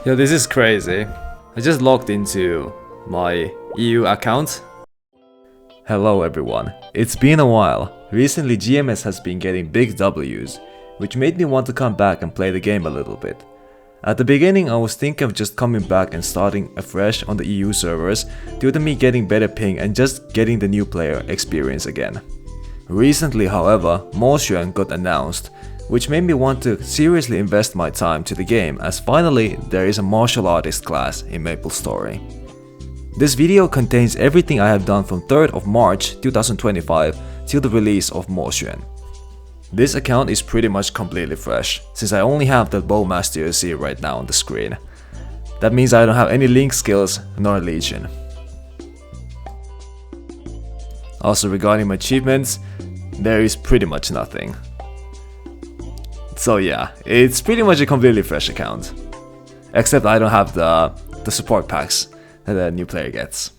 Yo, this is crazy. I just logged into my EU account. Hello everyone. It's been a while. Recently GMS has been getting big W's, which made me want to come back and play the game a little bit. At the beginning I was thinking of just coming back and starting afresh on the EU servers due to me getting better ping and just getting the new player experience again. Recently, however, Mo Xuan got announced, which made me want to seriously invest my time to the game, as finally there is a martial artist class in MapleStory. This video contains everything I have done from 3rd of March 2025 till the release of Mo Xuan. This account is pretty much completely fresh, since I only have the Bowmaster you see right now on the screen. That means I don't have any link skills nor legion. Also, regarding my achievements, there is pretty much nothing. So yeah, it's pretty much a completely fresh account. Except I don't have the support packs that a new player gets.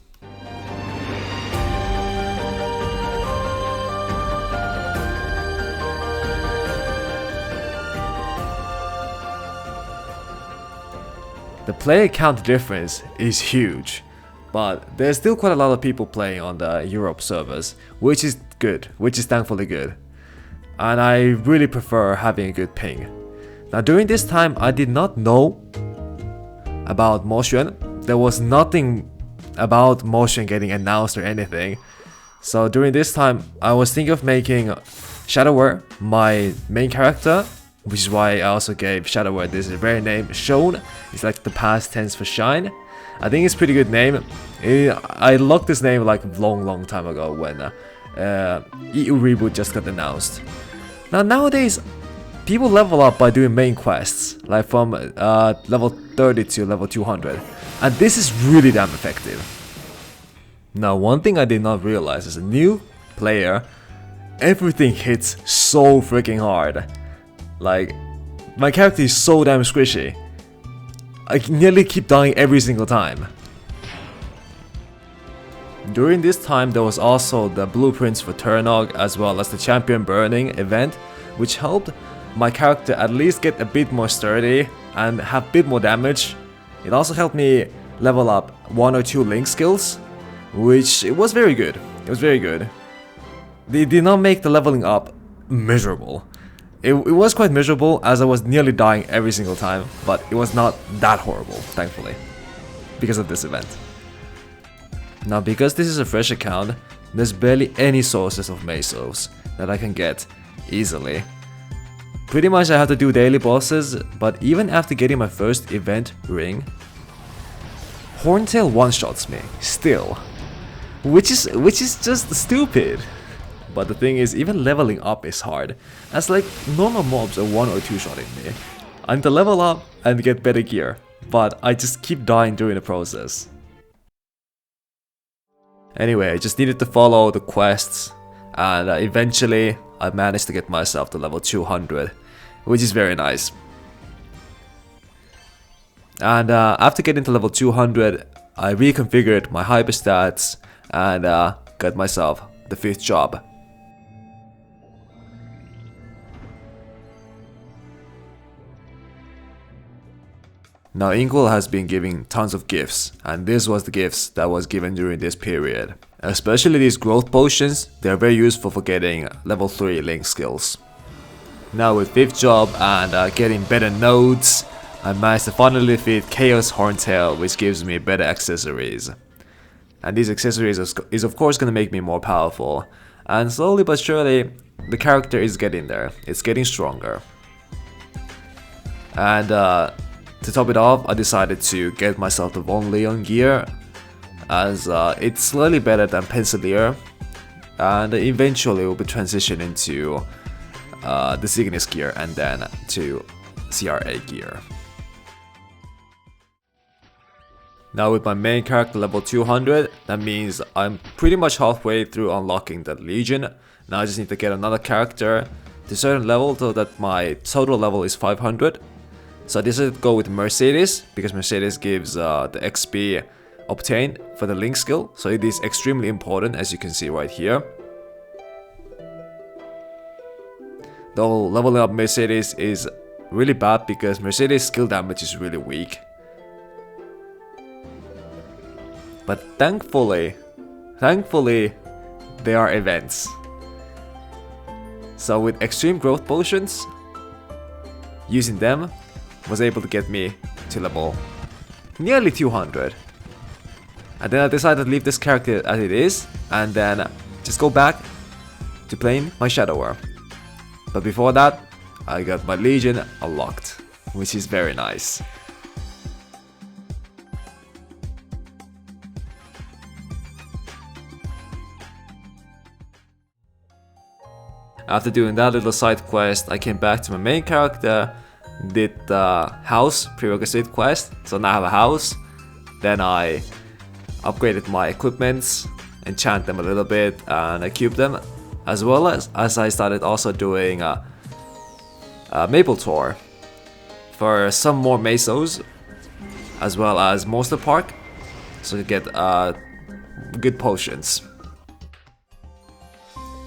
The player count difference is huge, but there's still quite a lot of people playing on the Europe servers, which is good, which is thankfully good. And I really prefer having a good ping. Now during this time I did not know about Mo Xuan. There was nothing about Mo Xuan getting announced or anything. So during this time I was thinking of making Shadowware my main character, which is why I also gave Shadowware this very name, Xuan. It's like the past tense for shine. I think it's a pretty good name. I locked this name like a long time ago when EU Reboot just got announced. Now nowadays, people level up by doing main quests, like from level 30 to level 200, and this is really damn effective. Now one thing I did not realize as a new player, everything hits so freaking hard. Like, my character is so damn squishy. I nearly keep dying every single time. During this time there was also the blueprints for Turnog as well as the champion burning event, which helped my character at least get a bit more sturdy and have a bit more damage. It also helped me level up 1 or 2 link skills, which it was very good. It was very good. They did not make the leveling up miserable. It was quite miserable as I was nearly dying every single time, but it was not that horrible, thankfully, because of this event. Now because this is a fresh account, there's barely any sources of mesos that I can get easily. Pretty much I have to do daily bosses, but even after getting my first event ring, Horntail one-shots me, still. Which is just stupid. But the thing is, even leveling up is hard, as like normal mobs are 1 or 2 shotting me. I need to level up and get better gear, but I just keep dying during the process. Anyway, I just needed to follow the quests, and eventually I managed to get myself to level 200, which is very nice. And after getting to level 200, I reconfigured my hyper stats and got myself the 5th job. Now Inkwell has been giving tons of gifts, and this was the gifts that was given during this period. Especially these growth potions, they are very useful for getting level 3 link skills. Now with 5th job and getting better nodes, I managed to finally defeat Chaos Horntail, which gives me better accessories. And these accessories is of course gonna make me more powerful, and slowly but surely the character is getting there, it's getting stronger. And to top it off, I decided to get myself the Von Leon gear, as it's slightly better than Pencilier, and eventually will be transitioned into the Cygnus gear and then to CRA gear. Now with my main character level 200, that means I'm pretty much halfway through unlocking the Legion. Now I just need to get another character to a certain level so that my total level is 500. So I decided to go with Mercedes, because Mercedes gives the XP obtained for the link skill, so it is extremely important, as you can see right here. Though leveling up Mercedes is really bad because Mercedes skill damage is really weak. But thankfully, they are events. So with extreme growth potions, using them was able to get me to level nearly 200. And then I decided to leave this character as it is, and then just go back to playing my Shadower. But before that, I got my Legion unlocked, which is very nice. After doing that little side quest, I came back to my main character, did the house prerequisite quest, so now I have a house. Then I upgraded my equipments, enchant them a little bit, and I cube them, as well as I started also doing a Maple Tour for some more mesos, as well as Monster Park, so you get good potions.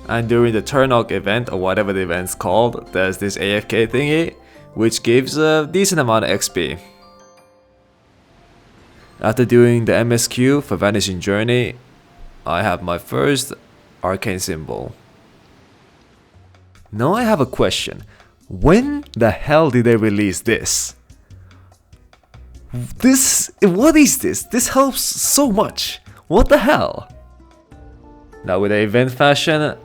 And during the Turnok event, or whatever the event's called, there's this AFK thingy, which gives a decent amount of XP. After doing the MSQ for Vanishing Journey, I have my first arcane symbol. Now I have a question. When the hell did they release this? What is this? This helps so much. What the hell? Now with the event fashion,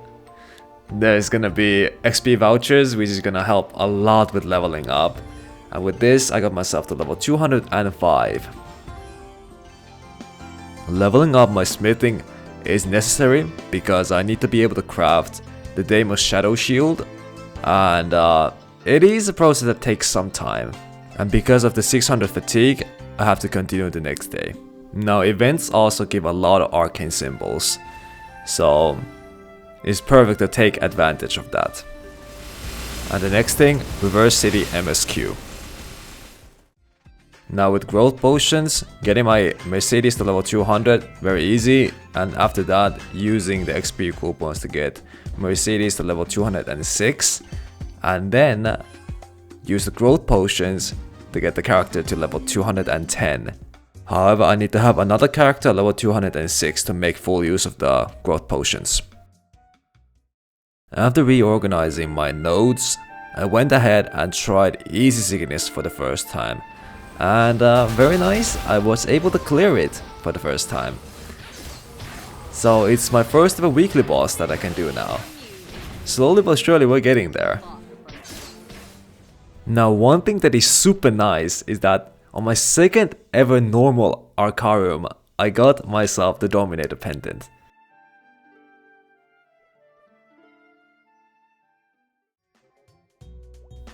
there's gonna be XP vouchers, which is gonna help a lot with leveling up. And with this, I got myself to level 205. Leveling up my smithing is necessary because I need to be able to craft the Deimos Shadow Shield, and it is a process that takes some time. And because of the 600 fatigue, I have to continue the next day. Now events also give a lot of arcane symbols, so it's perfect to take advantage of that. And the next thing, Reverse City MSQ. Now with growth potions, getting my Mercedes to level 200, very easy, and after that using the XP coupons to get Mercedes to level 206, and then use the growth potions to get the character to level 210. However, I need to have another character level 206 to make full use of the growth potions. After reorganizing my nodes, I went ahead and tried Easy Sickness for the first time. And very nice, I was able to clear it for the first time. So it's my first ever weekly boss that I can do now. Slowly but surely we're getting there. Now one thing that is super nice is that on my second ever normal Arcarium, I got myself the Dominator Pendant.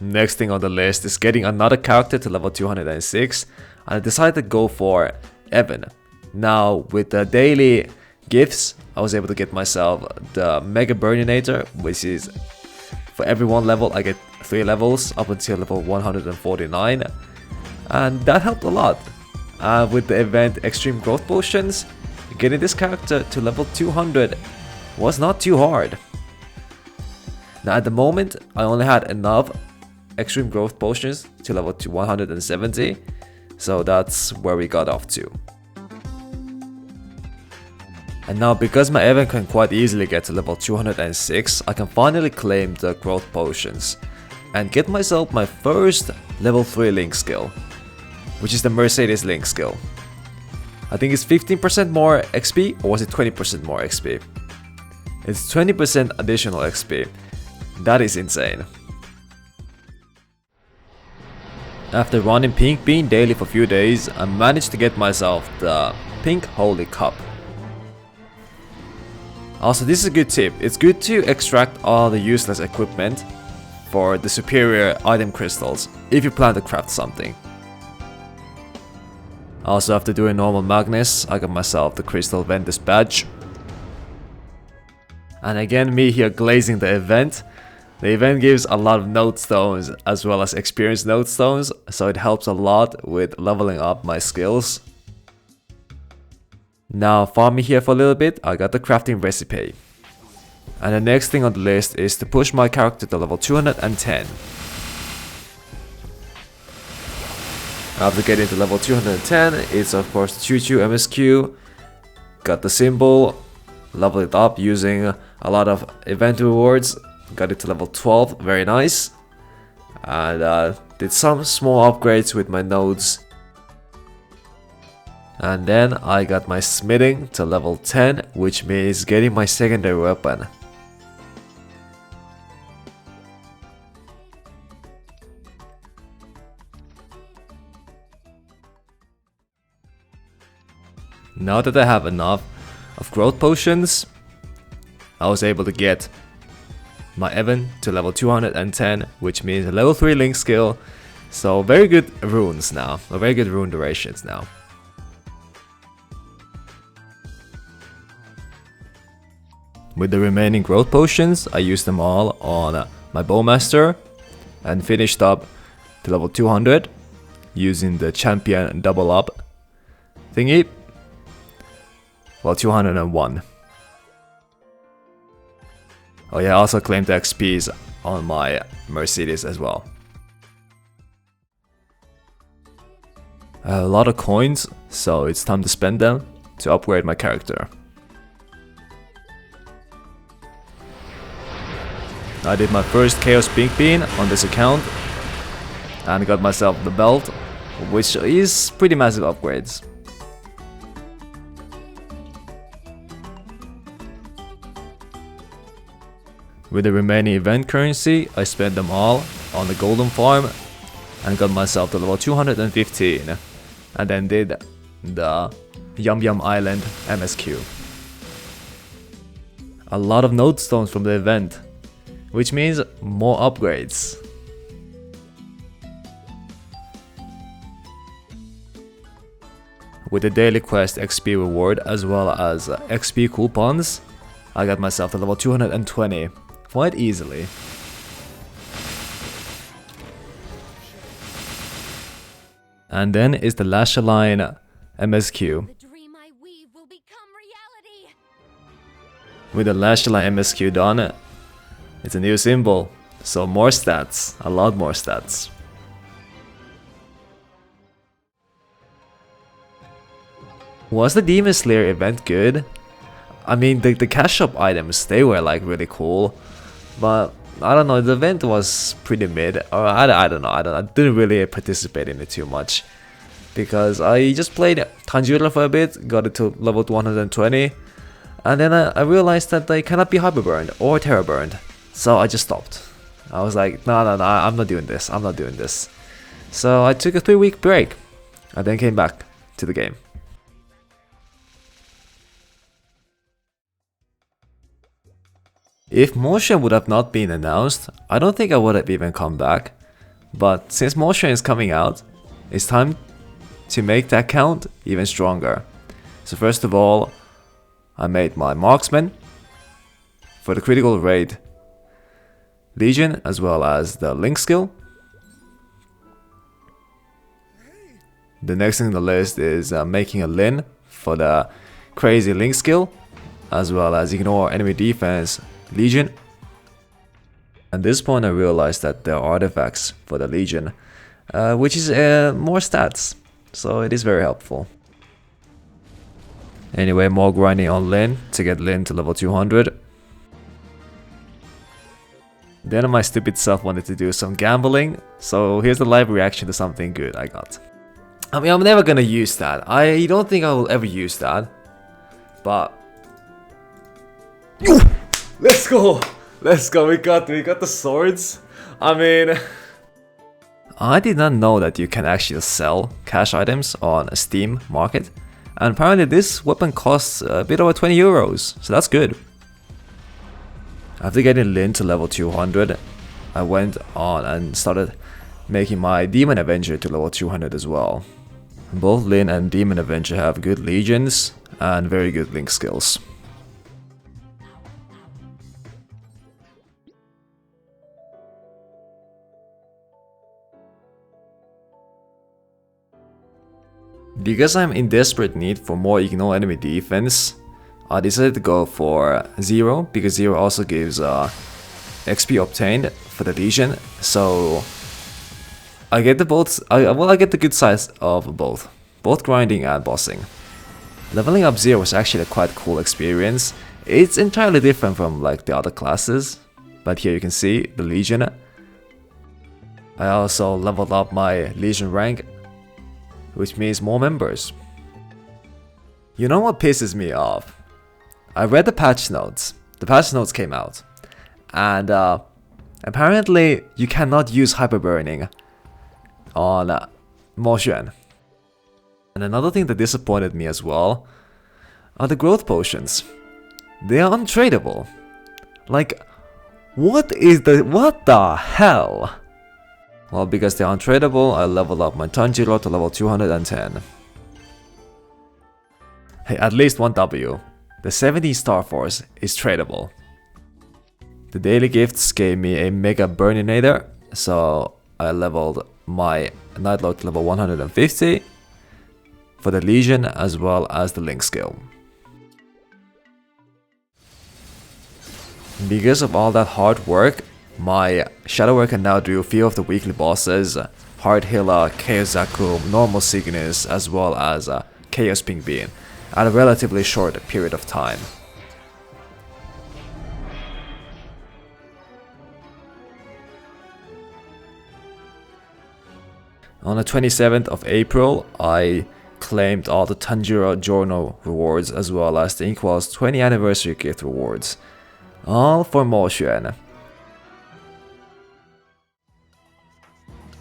Next thing on the list is getting another character to level 206, and I decided to go for Evan. Now with the daily gifts, I was able to get myself the Mega Burninator, which is for every one level I get 3 levels up until level 149, and that helped a lot. With the event Extreme Growth Potions, getting this character to level 200 was not too hard. Now at the moment I only had enough Extreme Growth Potions to level to 170, so that's where we got off to. And now because my Evan can quite easily get to level 206, I can finally claim the Growth Potions and get myself my first level 3 Link skill, which is the Mercedes Link skill. I think it's 15% more XP, or was it 20% more XP? It's 20% additional XP. That is insane. After running Pink Bean daily for a few days, I managed to get myself the Pink Holy Cup. Also, this is a good tip. It's good to extract all the useless equipment for the superior item crystals if you plan to craft something. Also, after doing normal Magnus, I got myself the Crystal Ventus badge. And again, me here glazing the event. The event gives a lot of node stones as well as experience node stones, so it helps a lot with leveling up my skills. Now farming here for a little bit, I got the crafting recipe. And the next thing on the list is to push my character to level 210. After getting to level 210, it's of course Choo Choo MSQ. got the symbol, leveled it up using a lot of event rewards, got it to level 12, very nice. And did some small upgrades with my nodes. And then I got my smithing to level 10, which means getting my secondary weapon. Now that I have enough of growth potions, I was able to get my Evan to level 210, which means a level 3 link skill. So very good runes now, very good rune durations now. With the remaining growth potions, I used them all on my Bowmaster and finished up to level 200 using the champion double up thingy. Well, 201. Oh yeah, I also claimed the XPs on my Mercedes as well. I have a lot of coins, so it's time to spend them to upgrade my character. I did my first Chaos Pink Bean on this account and got myself the belt, which is pretty massive upgrades. With the remaining event currency, I spent them all on the golden farm and got myself to level 215, and then did the Yum Yum Island MSQ. A lot of node stones from the event, which means more upgrades. With the daily quest XP reward as well as XP coupons, I got myself to level 220 quite easily. And then is the Lashaline MSQ. With the Lashaline MSQ done, it's a new symbol, so more stats, a lot more stats. Was the Demon Slayer event good? I mean, the cash shop items, they were like really cool, but I don't know, the event was pretty mid, or I don't know, I didn't really participate in it too much, because I just played Tanjiro for a bit, got it to level 120, and then I realized that they cannot be hyper burned or terror burned. So I just stopped. I was like, no, I'm not doing this, I'm not doing this. So I took a 3-week break and then came back to the game. If Mo Xuan would have not been announced, I don't think I would have even come back. But since Mo Xuan is coming out, it's time to make that count even stronger. So first of all, I made my marksman for the critical raid Legion, as well as the Link skill. The next thing on the list is making a Lin for the crazy Link skill, as well as ignore enemy defense Legion. At this point I realized that there are artifacts for the Legion, which is more stats, so it is very helpful. Anyway, more grinding on Lin to get Lin to level 200. Then my stupid self wanted to do some gambling, so here's the live reaction to something good I got. I mean, I'm never gonna use that. I don't think I will ever use that. But let's go! Let's go, we got the swords. I mean, I did not know that you can actually sell cash items on a Steam market. And apparently this weapon costs a bit over 20 euros, so that's good. After getting Lin to level 200, I went on and started making my Demon Avenger to level 200 as well. Both Lin and Demon Avenger have good legions and very good Link skills. Because I'm in desperate need for more ignore enemy defense, I decided to go for 0, because 0 also gives XP obtained for the Legion, so I get the both. I get the good size of both grinding and bossing. Leveling up Zero was actually a quite cool experience. It's entirely different from like the other classes, but here you can see the Legion. I also leveled up my Legion rank, which means more members. You know what pisses me off? I read the patch notes. The patch notes came out, and apparently you cannot use hyper burning on Mo Xuan. And another thing that disappointed me as well are the growth potions. They are untradeable. Like, what the hell? Well, because they're untradeable, I leveled up my Tanjiro to level 210. Hey, at least one W. The 70 Star Force is tradable. The daily gifts gave me a Mega Burninator, so I leveled my Nightlord to level 150 for the Legion as well as the Link skill. Because of all that hard work, my Shadow Warrior can now do a few of the weekly bosses, Hard Healer, Chaos Zaku, Normal Cygnus, as well as Chaos Pink Bean, at a relatively short period of time. On the 27th of April, I claimed all the Tanjiro Journal rewards as well as the Inkwell's 20th anniversary gift rewards, all for Mo Xuan.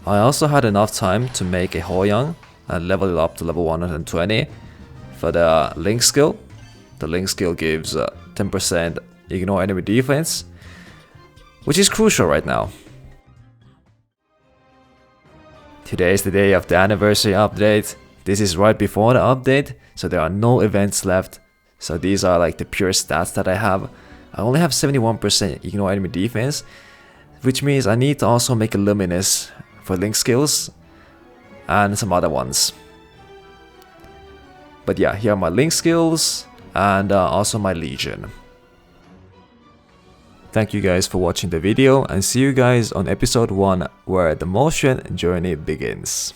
I also had enough time to make a Hoyoung and level it up to level 120 for the Link skill. The Link skill gives 10% ignore enemy defense, which is crucial right now. Today is the day of the anniversary update. This is right before the update, so there are no events left. So these are like the pure stats that I have. I only have 71% ignore enemy defense, which means I need to also make a Luminous for Link skills and some other ones. But yeah, here are my Link skills and also my Legion. Thank you guys for watching the video, and see you guys on episode 1 where the Mo Xuan journey begins.